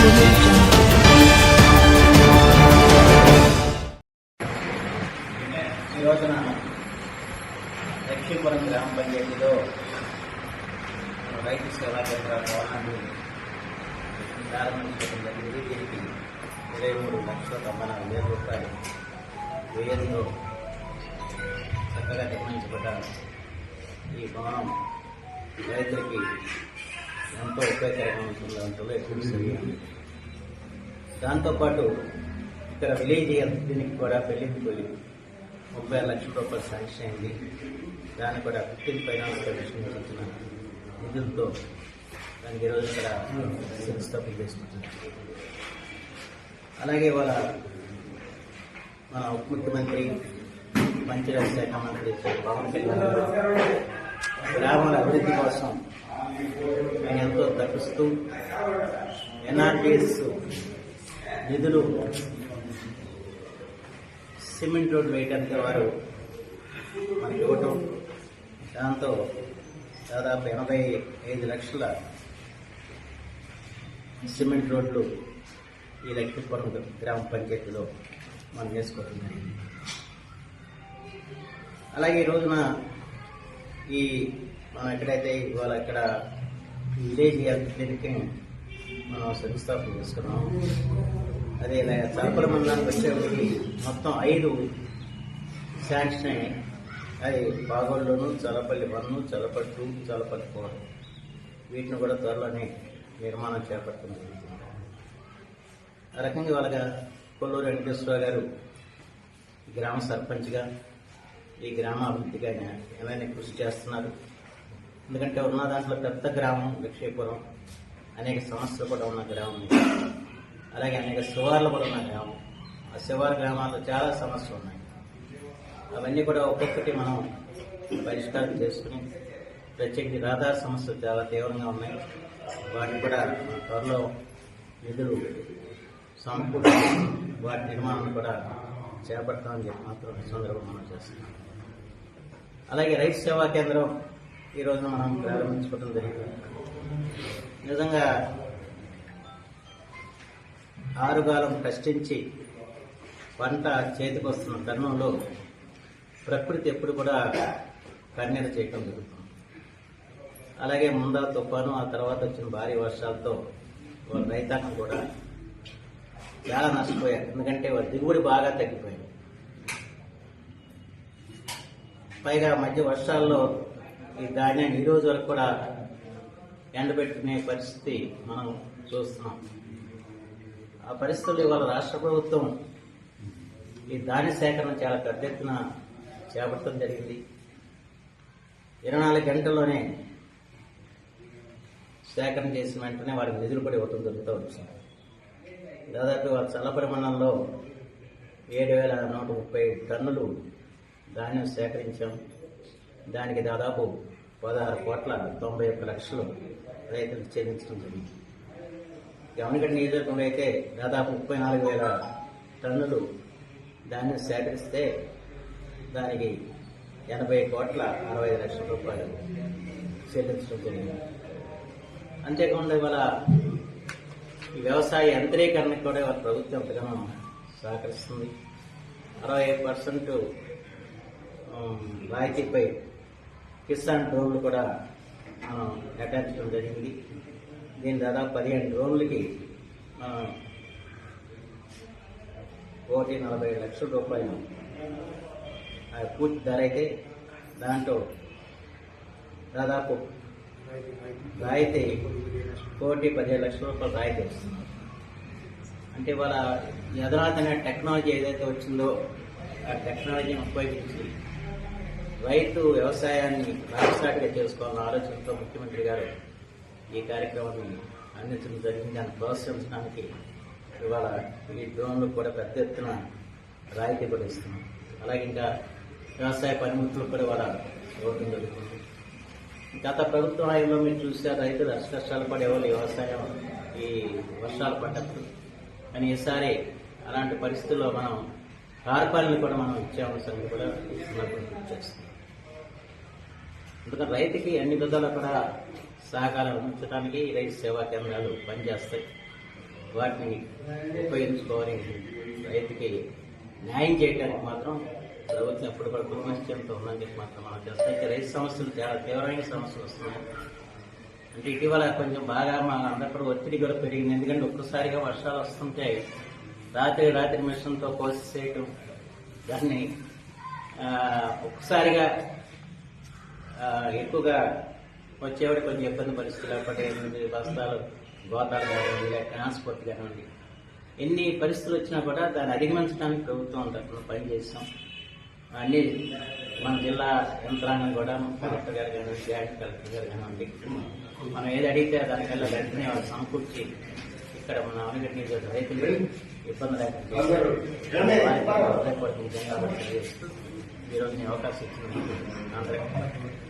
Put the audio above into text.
ఈ రోజున లక్ష్మీపురం గ్రామ పంచాయతీలో రైతు సేవా కేంద్రాల భవనాన్ని ప్రారంభించడం జరిగింది. దీనికి 23,94,000 రూపాయలు వ్యయంతో చక్కగా నిర్మించబడ్డ ఈ భవనం రైతులకి ఎంతో ఉపయోగకరంగా ఉంటుంది. దాంట్లో ఎక్కువ సరిగ్గా దాంతోపాటు ఇక్కడ విలేజ్ దీనికి కూడా పెళ్లికి పోయి 30 లక్షల రూపాయలు శాంక్షన్ అయింది. దాన్ని కూడా 15 ఫైనాన్స్ కమిషన్ ఇచ్చిన నిధులతో దానికి ఈరోజు ఇక్కడ శంకుస్థాపన చేసుకుంటున్నాం. అలాగే వాళ్ళ మన ఉప ముఖ్యమంత్రి పంచాయతీ శాఖ మంత్రి పవన్ కళ్యాణ్ గ్రామాల అభివృద్ధి కోసం ఆయన ఎంతో తప్పిస్తూ NRPS నిధులు సిమెంట్ రోడ్డు వేయడానికి వారు మనకి ఇవ్వటం, దాంతో దాదాపు 85 లక్షల సిమెంట్ రోడ్లు ఈ లక్ష్మీపురం గ్రామ పంచాయతీలో మనం వేసుకోవడం. అలాగే ఈ రోజున ఈ మనం ఎక్కడైతే ఇవాళ ఇక్కడ విలేజ్ హెల్త్ క్లినిక్ మనం శంకుస్థాపన చేసుకున్నాం. అదే చలపల్లి మండలానికి వచ్చేప్పటికి మొత్తం 5 శాంక్షన్ అయ్యాయి. అది బాగోళ్ళలోను, చలపల్లి 1, చలపల్లి 2, చలపల్లి 4 వీటిని కూడా త్వరలోనే నిర్మాణం చేపడుతుంది. ఆ రకంగా వాళ్ళగా కొల్లూరు వెంకటేశ్వరరావు గారు గ్రామ సర్పంచ్గా ఈ గ్రామ అభివృద్ధిగా ఆయన ఏమైనా కృషి చేస్తున్నారు. ఎందుకంటే ఉన్న దాంట్లో పెద్ద గ్రామం లక్ష్మీపురం, అనేక సమస్యలు కూడా ఉన్న గ్రామం, అలాగే అనేక శివార్లు కూడా ఉన్న గ్రామం. ఆ శివారు గ్రామాల్లో చాలా సమస్యలు ఉన్నాయి. అవన్నీ కూడా ఒక్కొక్కటి మనం పరిష్కారం చేసుకుని, ప్రత్యేకించి రహదార సమస్యలు చాలా తీవ్రంగా ఉన్నాయి. వాటిని కూడా మన త్వరలో నిధులు సమకూర్చి వాటి నిర్మాణం కూడా చేపడతామని చెప్పి మాత్రం సందర్భంగా మనం చేస్తున్నాం. అలాగే రైతు సేవా కేంద్రం ఈరోజు మనం ప్రారంభించుకోవడం జరిగింది. నిజంగా ఆరుగాలం కష్టించి పంట చేతికి వస్తున్న తరుణంలో ప్రకృతి ఎప్పుడు కూడా కన్నీరు చేయడం జరుగుతుంది. అలాగే ముందా తుఫాను, ఆ తర్వాత వచ్చిన భారీ వర్షాలతో వాళ్ళ రైతాంగం కూడా చాలా నష్టపోయారు. ఎందుకంటే వాళ్ళ దిగుబడి బాగా తగ్గిపోయింది. పైగా మధ్య వర్షాల్లో ఈ ధాన్యాన్ని ఈ రోజు వరకు కూడా ఎండబెట్టుకునే పరిస్థితి మనం చూస్తున్నాం. ఆ పరిస్థితుల్లో ఇవాళ రాష్ట్ర ప్రభుత్వం ఈ ధాన్య సేకరణ చాలా పెద్ద ఎత్తున చేపట్టడం జరిగింది. 24 గంటల్లోనే సేకరణ చేసిన వెంటనే వారికి నిధులు కూడా ఇవ్వడం జరుగుతూ వచ్చింది. దాదాపు వాళ్ళ చల్లపల్లి మండలంలో 7,130 టన్నులు ధాన్యం సేకరించాం. దానికి దాదాపు 16,91,00,000 రైతులకు చెల్లించడం జరిగింది. గమనిగడ్డ నియోజకవర్గంలో అయితే దాదాపు 34,000 టన్నులు ధాన్యం సేకరిస్తే దానికి 80,65,00,000 రూపాయలు చెల్లించడం జరిగింది. అంతేకాకుండా ఇవాళ ఈ వ్యవసాయ యంత్రీకరణకు కూడా ఇవాళ ప్రభుత్వం ఎంతగానో సహకరిస్తుంది. 65% రాయితీపై కిసాన్ డ్రోన్లు కూడా మనం కేటాయించడం జరిగింది. దీని దాదాపు 15 డ్రోన్లకి మనం 1,40,00,000 రూపాయలు పూర్తి ధర అయితే, దాంట్లో దాదాపు రాయితీ 1,15,00,000 రూపాయలు రాయితీ వస్తుంది. అంటే వాళ్ళ అధునాతన టెక్నాలజీ ఏదైతే వచ్చిందో ఆ టెక్నాలజీని ఉపయోగించి రైతు వ్యవసాయాన్ని లాభసాటిగా చేసుకోవాలన్న ఆలోచనతో ముఖ్యమంత్రి గారు ఈ కార్యక్రమాన్ని అందించడం జరిగింది. దాన్ని ప్రోత్సహించడానికి ఇవాళ ఈ డ్రోన్లు కూడా పెద్ద ఎత్తున రాయితీ కూడా ఇస్తున్నాం. అలాగే ఇంకా వ్యవసాయ పనిముట్లు కూడా ఇవాళ ఇవ్వడం జరుగుతుంది. గత ప్రభుత్వ హయాంలో మీరు చూసారు, రైతులు కష్టాలు పడేవాళ్ళు వ్యవసాయం ఈ వర్షాలు పడ్డప్పుడు. కానీ ఈసారి అలాంటి పరిస్థితుల్లో మనం కార్పాలను కూడా మనం ఇచ్చామని కూడా ఇస్తున్నప్పుడు చేస్తున్నాం. ఎందుకంటే రైతుకి అన్ని విధాలు కూడా సహకారం అందించడానికి రైతు సేవా కేంద్రాలు పనిచేస్తాయి. వాటిని ఉపయోగించుకోవాలి. రైతుకి న్యాయం చేయడానికి మాత్రం ప్రభుత్వం ఎప్పుడు కూడా కృతజ్ఞతతో ఉందని చెప్పి మాత్రం మనం చేస్తాం. అయితే రైతు సమస్యలు చాలా తీవ్రమైన సమస్యలు వస్తున్నాయి. అంటే ఇటీవల కొంచెం బాగా మా అందరూ కూడా ఒత్తిడి కూడా పెరిగింది. ఎందుకంటే ఒక్కసారిగా వర్షాలు వస్తుంటే రాత్రి మిషన్తో కోసేయటం, దాన్ని ఒక్కసారిగా ఎక్కువగా వచ్చేవాడు కొంచెం ఇబ్బంది పరిస్థితులు ఏర్పడే బస్తాలు గోతాలు కానివ్వండి, లేదా ట్రాన్స్పోర్ట్ కానివ్వండి, ఎన్ని పరిస్థితులు వచ్చినా కూడా దాన్ని అధిగమించడానికి ప్రభుత్వం తరఫున పనిచేస్తాం. అన్ని మన జిల్లా యంత్రాంగం కూడా కలెక్టర్ గారు కానివ్వండి, జాయింట్ కలెక్టర్ గారు కానివ్వండి, మనం ఏది అడిగితే దానికల్లా వెంటనే వాళ్ళు సమకూర్చి ఇక్కడ మన అవనగడ్డ నియోజకవర్గ రైతులు ఇబ్బంది లేకుండా హృదయపూర్వక నిజంగా ఈరోజు అవకాశం ఇచ్చిన అందరికీ